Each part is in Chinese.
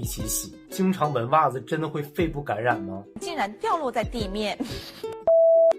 一起洗。经常闻袜子真的会肺部感染吗？竟然掉落在地面。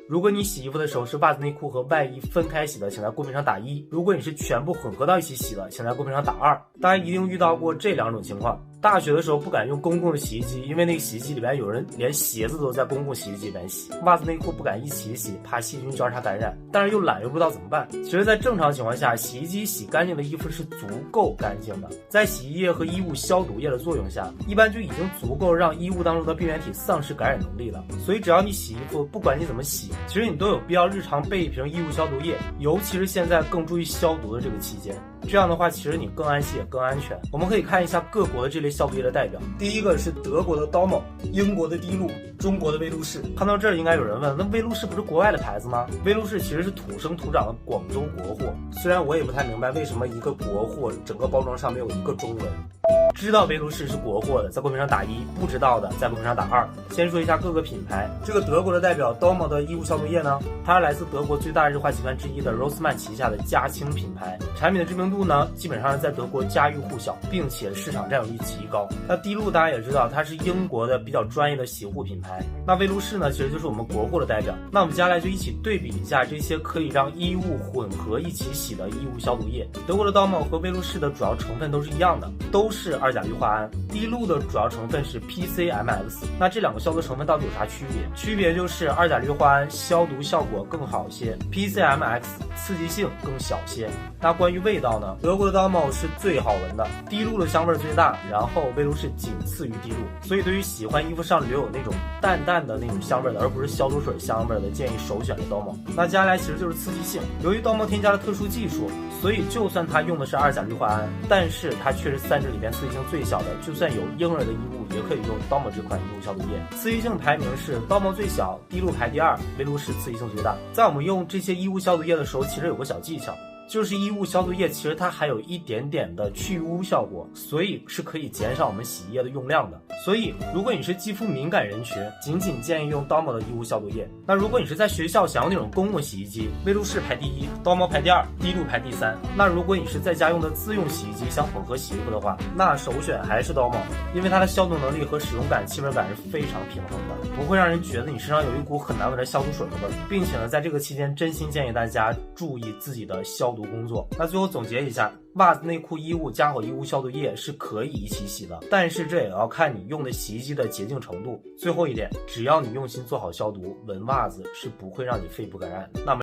如果你洗衣服的时候是袜子、内裤和外衣分开洗的，请在公屏上打1；如果你是全部混合到一起洗的，请在公屏上打2。大家一定遇到过这2种情况：大学的时候不敢用公共的洗衣机，因为那个洗衣机里边有人连鞋子都在公共洗衣机里边洗；袜子、内裤不敢一起洗，怕细菌交叉感染，但是又懒又不知道怎么办。其实，在正常情况下，洗衣机洗干净的衣服是足够干净的，在洗衣液和衣物消毒液的作用下，一般就已经足够让衣物当中的病原体丧失感染能力了。所以，只要你洗衣服，不管你怎么洗，其实你都有必要日常备一瓶衣物消毒液，尤其是现在更注意消毒的这个期间。这样的话，其实你更安心也更安全。我们可以看一下各国的这类消毒液的代表。第一个是德国的 Domo， 英国的滴露，中国的威露士。看到这儿，应该有人问，那威露士不是国外的牌子吗？威露士其实是土生土长的广州国货。虽然我也不太明白为什么一个国货整个包装上没有一个中文。知道威露士是国货的，在公屏上打1；不知道的，在公屏上打2。先说一下各个品牌。这个德国的代表 Domo 的衣物消毒液呢，它是来自德国最大日化集团之一的 Rossmann 旗下的家清品牌。产品的知名度呢，基本上是在德国家喻户晓，并且市场占有率极高。那滴露大家也知道，它是英国的比较专业的洗护品牌。那威露士呢，其实就是我们国货的代表。那我们接下来就一起对比一下这些可以让衣物混合一起洗的衣物消毒液。德国的 Domo 和威露士的主要成分都是一样的，都是2甲氯化铵。滴露的主要成分是 PCMX。那这2个消毒成分到底有啥区别？区别就是2甲氯化铵消毒效果更好些， PCMX 刺激性更小些。那关于味道呢，德国的 Domo 是最好闻的，滴露的香味最大，然后威露士仅次于滴露。所以对于喜欢衣服上留有那种淡淡的那种香味的，而不是消毒水香味的，建议首选的 Domo。那接下来其实就是刺激性。由于 Domo 添加了特殊技术，所以就算它用的是2甲氯化铵，但是它却是3者里边刺激性最小的，就算有婴儿的衣物也可以用 Domo 这款衣物消毒液。刺激性排名是 Domo 最小，滴露排第2，威露士刺激性最大。在我们用这些衣物消毒液的时候，其实有个小技巧，就是衣物消毒液其实它还有一点点的去污效果，所以是可以减少我们洗衣液的用量的。所以如果你是肌肤敏感人群，仅建议用 Domo 的衣物消毒液。那如果你是在学校想用那种公共洗衣机，威露士排第1， Domo 排第2，滴露排第3。那如果你是在家用的自用洗衣机想混合洗衣服的话，那首选还是 Domo， 因为它的消毒能力和使用感、气味感是非常平衡的，不会让人觉得你身上有一股很难闻的消毒水的味儿。并且呢，在这个期间真心建议大家注意自己的消毒工作。那最后总结一下，袜子、内裤、衣物加好衣物消毒液是可以一起洗的，但是这也要看你用的洗衣机的洁净程度。最后一点，只要你用心做好消毒，闻袜子是不会让你肺部感染的。那么